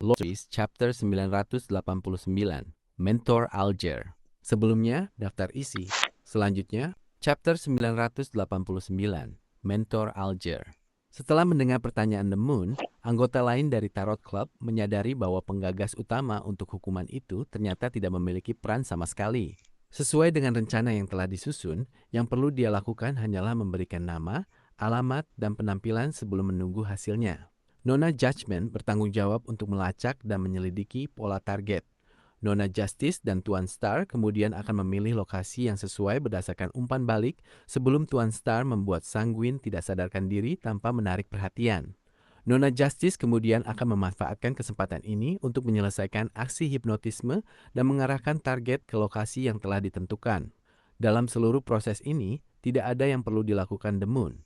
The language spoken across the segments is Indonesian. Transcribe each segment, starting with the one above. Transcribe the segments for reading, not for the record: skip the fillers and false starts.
Lotteries Chapter 989, Mentor Alger. Sebelumnya, daftar isi. Selanjutnya, Chapter 989, Mentor Alger. Setelah mendengar pertanyaan The Moon, anggota lain dari Tarot Club menyadari bahwa penggagas utama untuk hukuman itu ternyata tidak memiliki peran sama sekali. Sesuai dengan rencana yang telah disusun, yang perlu dia lakukan hanyalah memberikan nama, alamat, dan penampilan sebelum menunggu hasilnya. Nona Judgment bertanggung jawab untuk melacak dan menyelidiki pola target. Nona Justice dan Tuan Star kemudian akan memilih lokasi yang sesuai berdasarkan umpan balik sebelum Tuan Star membuat Sanguin tidak sadarkan diri tanpa menarik perhatian. Nona Justice kemudian akan memanfaatkan kesempatan ini untuk menyelesaikan aksi hipnotisme dan mengarahkan target ke lokasi yang telah ditentukan. Dalam seluruh proses ini, tidak ada yang perlu dilakukan The Moon.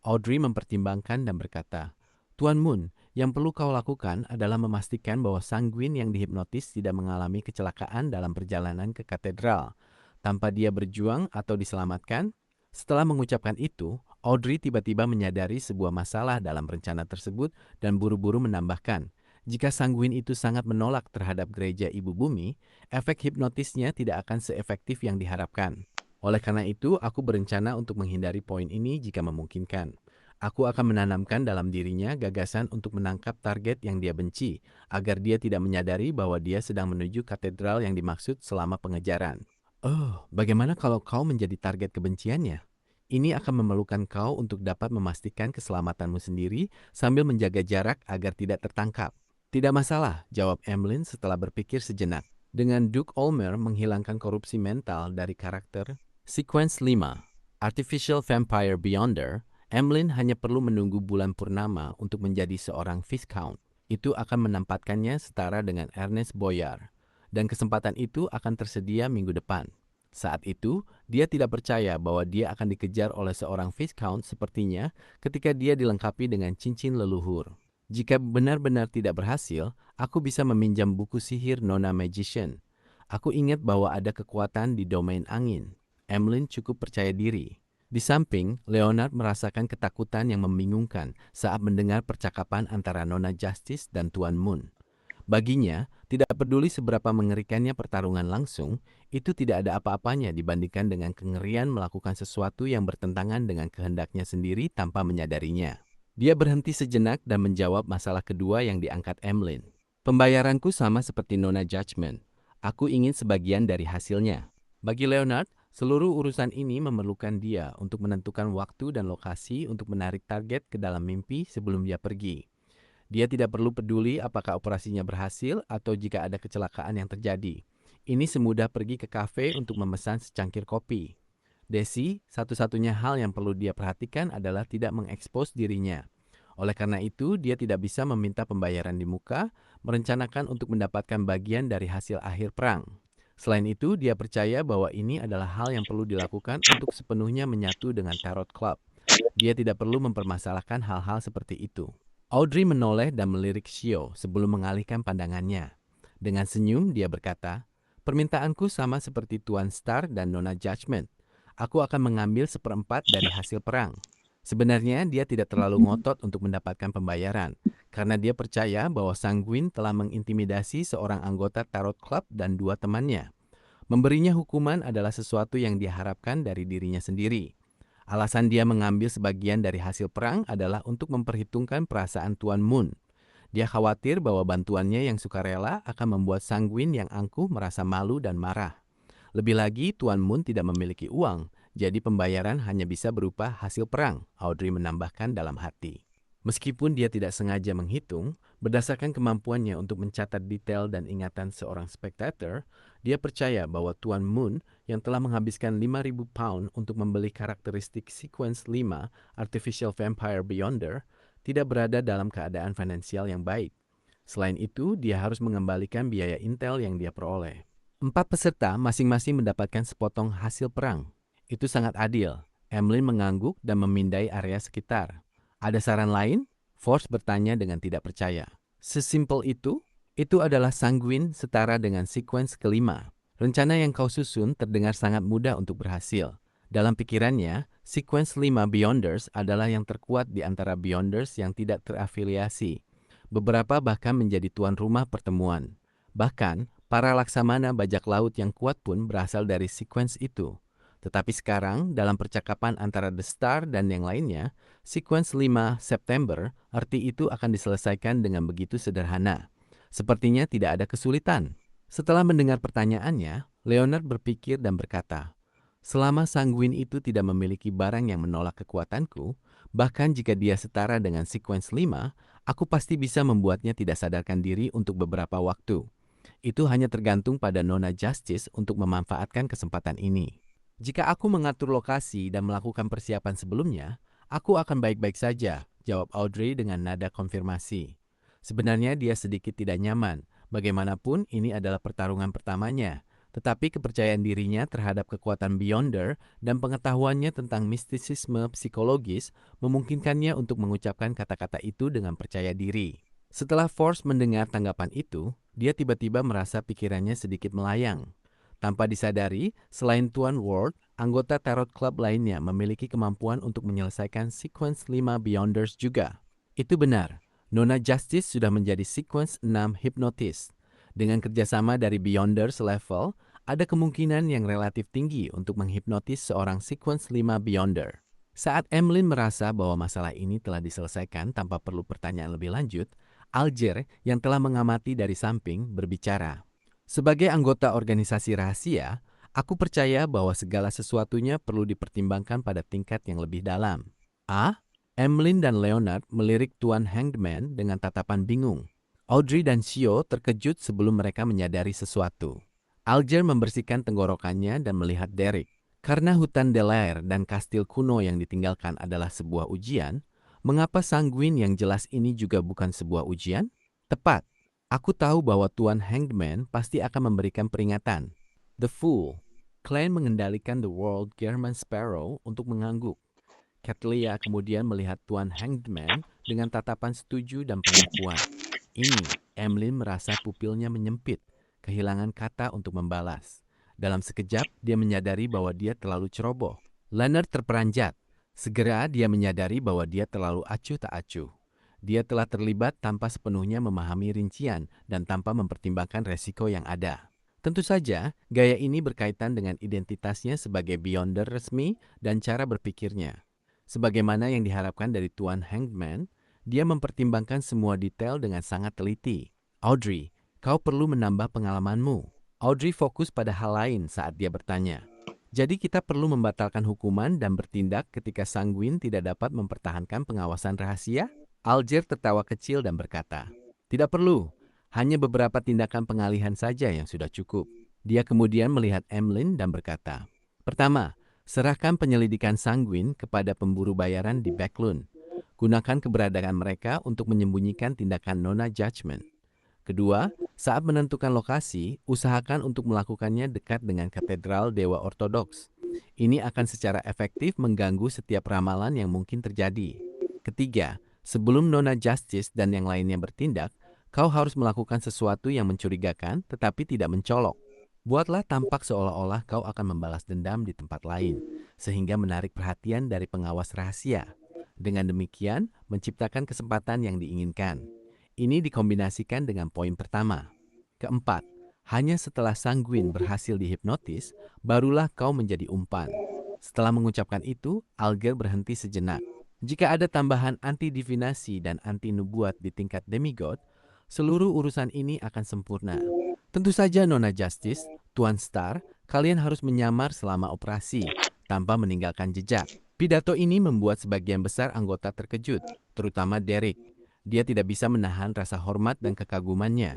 Audrey mempertimbangkan dan berkata, Tuan Moon, yang perlu kau lakukan adalah memastikan bahwa Sanguin yang dihipnotis tidak mengalami kecelakaan dalam perjalanan ke katedral. Tanpa dia berjuang atau diselamatkan, setelah mengucapkan itu, Audrey tiba-tiba menyadari sebuah masalah dalam rencana tersebut dan buru-buru menambahkan, jika Sanguin itu sangat menolak terhadap gereja Ibu Bumi, efek hipnotisnya tidak akan seefektif yang diharapkan. Oleh karena itu, aku berencana untuk menghindari poin ini jika memungkinkan. Aku akan menanamkan dalam dirinya gagasan untuk menangkap target yang dia benci, agar dia tidak menyadari bahwa dia sedang menuju katedral yang dimaksud selama pengejaran. Oh, bagaimana kalau kau menjadi target kebenciannya? Ini akan memerlukan kau untuk dapat memastikan keselamatanmu sendiri sambil menjaga jarak agar tidak tertangkap. Tidak masalah, jawab Emlyn setelah berpikir sejenak. Dengan Duke Olmer menghilangkan korupsi mental dari karakter, Sequence 5, Artificial Vampire Beyonder, Emlyn hanya perlu menunggu bulan purnama untuk menjadi seorang Viscount. Itu akan menempatkannya setara dengan Ernest Boyar. Dan kesempatan itu akan tersedia minggu depan. Saat itu, dia tidak percaya bahwa dia akan dikejar oleh seorang Viscount sepertinya ketika dia dilengkapi dengan cincin leluhur. Jika benar-benar tidak berhasil, aku bisa meminjam buku sihir Nona Magician. Aku ingat bahwa ada kekuatan di domain angin. Emlyn cukup percaya diri. Di samping, Leonard merasakan ketakutan yang membingungkan saat mendengar percakapan antara Nona Justice dan Tuan Moon. Baginya, tidak peduli seberapa mengerikannya pertarungan langsung, itu tidak ada apa-apanya dibandingkan dengan kengerian melakukan sesuatu yang bertentangan dengan kehendaknya sendiri tanpa menyadarinya. Dia berhenti sejenak dan menjawab masalah kedua yang diangkat Emlyn. Pembayaranku sama seperti Nona Judgment. Aku ingin sebagian dari hasilnya. Bagi Leonard, seluruh urusan ini memerlukan dia untuk menentukan waktu dan lokasi untuk menarik target ke dalam mimpi sebelum dia pergi. Dia tidak perlu peduli apakah operasinya berhasil atau jika ada kecelakaan yang terjadi. Ini semudah pergi ke kafe untuk memesan secangkir kopi. Desi, satu-satunya hal yang perlu dia perhatikan adalah tidak mengekspos dirinya. Oleh karena itu, dia tidak bisa meminta pembayaran di muka, merencanakan untuk mendapatkan bagian dari hasil akhir perang. Selain itu, dia percaya bahwa ini adalah hal yang perlu dilakukan untuk sepenuhnya menyatu dengan Tarot Club. Dia tidak perlu mempermasalahkan hal-hal seperti itu. Audrey menoleh dan melirik Shio sebelum mengalihkan pandangannya. Dengan senyum, dia berkata, permintaanku sama seperti Tuan Star dan Nona Judgment. Aku akan mengambil seperempat dari hasil perang. Sebenarnya dia tidak terlalu ngotot untuk mendapatkan pembayaran, karena dia percaya bahwa Sanguin telah mengintimidasi seorang anggota Tarot Club dan dua temannya. Memberinya hukuman adalah sesuatu yang dia harapkan dari dirinya sendiri. Alasan dia mengambil sebagian dari hasil perang adalah untuk memperhitungkan perasaan Tuan Moon. Dia khawatir bahwa bantuannya yang sukarela akan membuat Sanguin yang angkuh merasa malu dan marah. Lebih lagi, Tuan Moon tidak memiliki uang, jadi pembayaran hanya bisa berupa hasil perang, Audrey menambahkan dalam hati. Meskipun dia tidak sengaja menghitung, berdasarkan kemampuannya untuk mencatat detail dan ingatan seorang spectator, dia percaya bahwa Tuan Moon yang telah menghabiskan 5.000 pound untuk membeli karakteristik Sequence 5 Artificial Vampire Beyonder tidak berada dalam keadaan finansial yang baik. Selain itu, dia harus mengembalikan biaya intel yang dia peroleh. 4 peserta masing-masing mendapatkan sepotong hasil perang. Itu sangat adil. Emlyn mengangguk dan memindai area sekitar. Ada saran lain? Force bertanya dengan tidak percaya. Sesimpel itu? Itu adalah Sanguin setara dengan sequence kelima. Rencana yang kau susun terdengar sangat mudah untuk berhasil. Dalam pikirannya, sequence 5 Beyonders adalah yang terkuat di antara Beyonders yang tidak terafiliasi. Beberapa bahkan menjadi tuan rumah pertemuan. Bahkan, para laksamana bajak laut yang kuat pun berasal dari sekuens itu. Tetapi sekarang, dalam percakapan antara The Star dan yang lainnya, sekuens 5 September, arti itu akan diselesaikan dengan begitu sederhana. Sepertinya tidak ada kesulitan. Setelah mendengar pertanyaannya, Leonard berpikir dan berkata, selama Sanguin itu tidak memiliki barang yang menolak kekuatanku, bahkan jika dia setara dengan sekuens 5, aku pasti bisa membuatnya tidak sadarkan diri untuk beberapa waktu. Itu hanya tergantung pada Nona Justice untuk memanfaatkan kesempatan ini. Jika aku mengatur lokasi dan melakukan persiapan sebelumnya, aku akan baik-baik saja, jawab Audrey dengan nada konfirmasi. Sebenarnya dia sedikit tidak nyaman. Bagaimanapun ini adalah pertarungan pertamanya. Tetapi kepercayaan dirinya terhadap kekuatan Beyonder dan pengetahuannya tentang mistisisme psikologis memungkinkannya untuk mengucapkan kata-kata itu dengan percaya diri. Setelah Force mendengar tanggapan itu, dia tiba-tiba merasa pikirannya sedikit melayang. Tanpa disadari, selain Tuan Ward, anggota Tarot Club lainnya memiliki kemampuan untuk menyelesaikan Sequence 5 Beyonders juga. Itu benar, Nona Justice sudah menjadi Sequence 6 Hypnotist. Dengan kerjasama dari Beyonders level, ada kemungkinan yang relatif tinggi untuk menghipnotis seorang Sequence 5 Beyonder. Saat Emlyn merasa bahwa masalah ini telah diselesaikan tanpa perlu pertanyaan lebih lanjut, Alger yang telah mengamati dari samping berbicara. Sebagai anggota organisasi rahasia, aku percaya bahwa segala sesuatunya perlu dipertimbangkan pada tingkat yang lebih dalam. Emlyn dan Leonard melirik Tuan Hangman dengan tatapan bingung. Audrey dan Shio terkejut sebelum mereka menyadari sesuatu. Alger membersihkan tenggorokannya dan melihat Derek. Karena hutan Delair dan kastil kuno yang ditinggalkan adalah sebuah ujian, mengapa Sanguin yang jelas ini juga bukan sebuah ujian? Tepat. Aku tahu bahwa Tuan Hangman pasti akan memberikan peringatan. The Fool. Klein mengendalikan The World German Sparrow untuk mengangguk. Catlia kemudian melihat Tuan Hangman dengan tatapan setuju dan pengakuan. Ini, Emlyn merasa pupilnya menyempit, kehilangan kata untuk membalas. Dalam sekejap, dia menyadari bahwa dia terlalu ceroboh. Leonard terperanjat. Segera dia menyadari bahwa dia terlalu acuh tak acuh. Dia telah terlibat tanpa sepenuhnya memahami rincian dan tanpa mempertimbangkan resiko yang ada. Tentu saja, gaya ini berkaitan dengan identitasnya sebagai Beyonder resmi dan cara berpikirnya. Sebagaimana yang diharapkan dari Tuan Hangman, dia mempertimbangkan semua detail dengan sangat teliti. Audrey, kau perlu menambah pengalamanmu. Audrey fokus pada hal lain saat dia bertanya. Jadi kita perlu membatalkan hukuman dan bertindak ketika Sanguin tidak dapat mempertahankan pengawasan rahasia? Alger tertawa kecil dan berkata, tidak perlu, hanya beberapa tindakan pengalihan saja yang sudah cukup. Dia kemudian melihat Emlyn dan berkata, pertama, serahkan penyelidikan Sanguin kepada pemburu bayaran di Backlund. Gunakan keberadaan mereka untuk menyembunyikan tindakan Nona Judgment. Kedua, saat menentukan lokasi, usahakan untuk melakukannya dekat dengan katedral Dewa Ortodoks. Ini akan secara efektif mengganggu setiap ramalan yang mungkin terjadi. Ketiga, sebelum Nona Justice dan yang lainnya bertindak, kau harus melakukan sesuatu yang mencurigakan tetapi tidak mencolok. Buatlah tampak seolah-olah kau akan membalas dendam di tempat lain, sehingga menarik perhatian dari pengawas rahasia. Dengan demikian, menciptakan kesempatan yang diinginkan. Ini dikombinasikan dengan poin pertama. Keempat, hanya setelah Sanguin berhasil dihipnotis, barulah kau menjadi umpan. Setelah mengucapkan itu, Alger berhenti sejenak. Jika ada tambahan anti-divinasi dan anti-nubuat di tingkat demigod, seluruh urusan ini akan sempurna. Tentu saja Nona Justice, Tuan Star, kalian harus menyamar selama operasi, tanpa meninggalkan jejak. Pidato ini membuat sebagian besar anggota terkejut, terutama Derek. Dia tidak bisa menahan rasa hormat dan kekagumannya.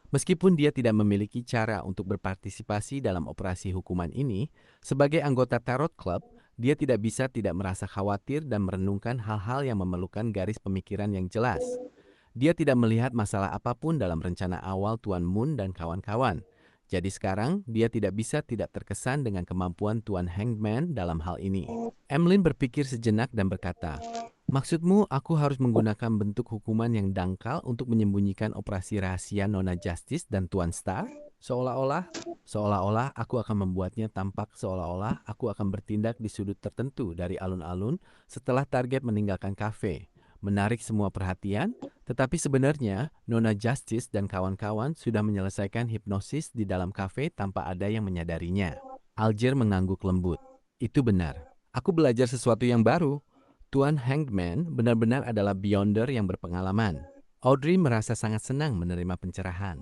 Meskipun dia tidak memiliki cara untuk berpartisipasi dalam operasi hukuman ini, sebagai anggota Tarot Club, dia tidak bisa tidak merasa khawatir dan merenungkan hal-hal yang memerlukan garis pemikiran yang jelas. Dia tidak melihat masalah apapun dalam rencana awal Tuan Moon dan kawan-kawan. Jadi sekarang, dia tidak bisa tidak terkesan dengan kemampuan Tuan Hangman dalam hal ini. Emlyn berpikir sejenak dan berkata, maksudmu aku harus menggunakan bentuk hukuman yang dangkal untuk menyembunyikan operasi rahasia Nona Justice dan Tuan Star? Seolah-olah aku akan membuatnya tampak seolah-olah aku akan bertindak di sudut tertentu dari alun-alun setelah target meninggalkan kafe. menarik semua perhatian, tetapi sebenarnya Nona Justice dan kawan-kawan sudah menyelesaikan hipnosis di dalam kafe tanpa ada yang menyadarinya. Alger mengangguk lembut. Itu benar. Aku belajar sesuatu yang baru. Tuan Hangman benar-benar adalah beyonder yang berpengalaman. Audrey merasa sangat senang menerima pencerahan.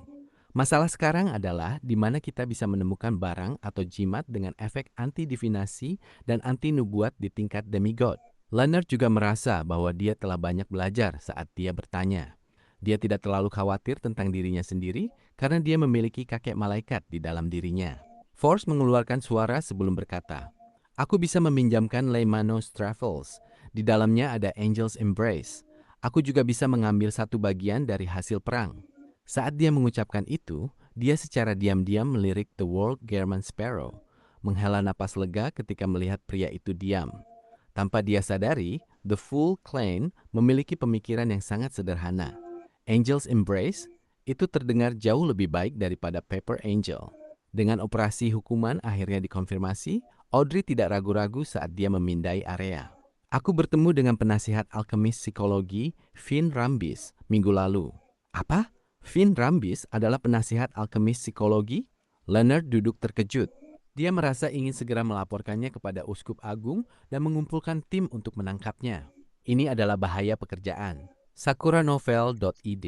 Masalah sekarang adalah di mana kita bisa menemukan barang atau jimat dengan efek anti-divinasi dan anti-nubuat di tingkat demigod. Leonard juga merasa bahwa dia telah banyak belajar saat dia bertanya. Dia tidak terlalu khawatir tentang dirinya sendiri karena dia memiliki kakek malaikat di dalam dirinya. Force mengeluarkan suara sebelum berkata, "Aku bisa meminjamkan Leimanos Travels. Di dalamnya ada Angel's Embrace. Aku juga bisa mengambil satu bagian dari hasil perang." Saat dia mengucapkan itu, dia secara diam-diam melirik The World German Sparrow, menghela napas lega ketika melihat pria itu diam. Tanpa dia sadari, The Fool Clan memiliki pemikiran yang sangat sederhana. Angel's Embrace itu terdengar jauh lebih baik daripada Paper Angel. Dengan operasi hukuman akhirnya dikonfirmasi, Audrey tidak ragu-ragu saat dia memindai area. Aku bertemu dengan penasihat alkemis psikologi Finn Rambis minggu lalu. Apa? Finn Rambis adalah penasihat alkemis psikologi? Leonard duduk terkejut. Dia merasa ingin segera melaporkannya kepada Uskup Agung dan mengumpulkan tim untuk menangkapnya. Ini adalah bahaya pekerjaan. SakuraNovel.id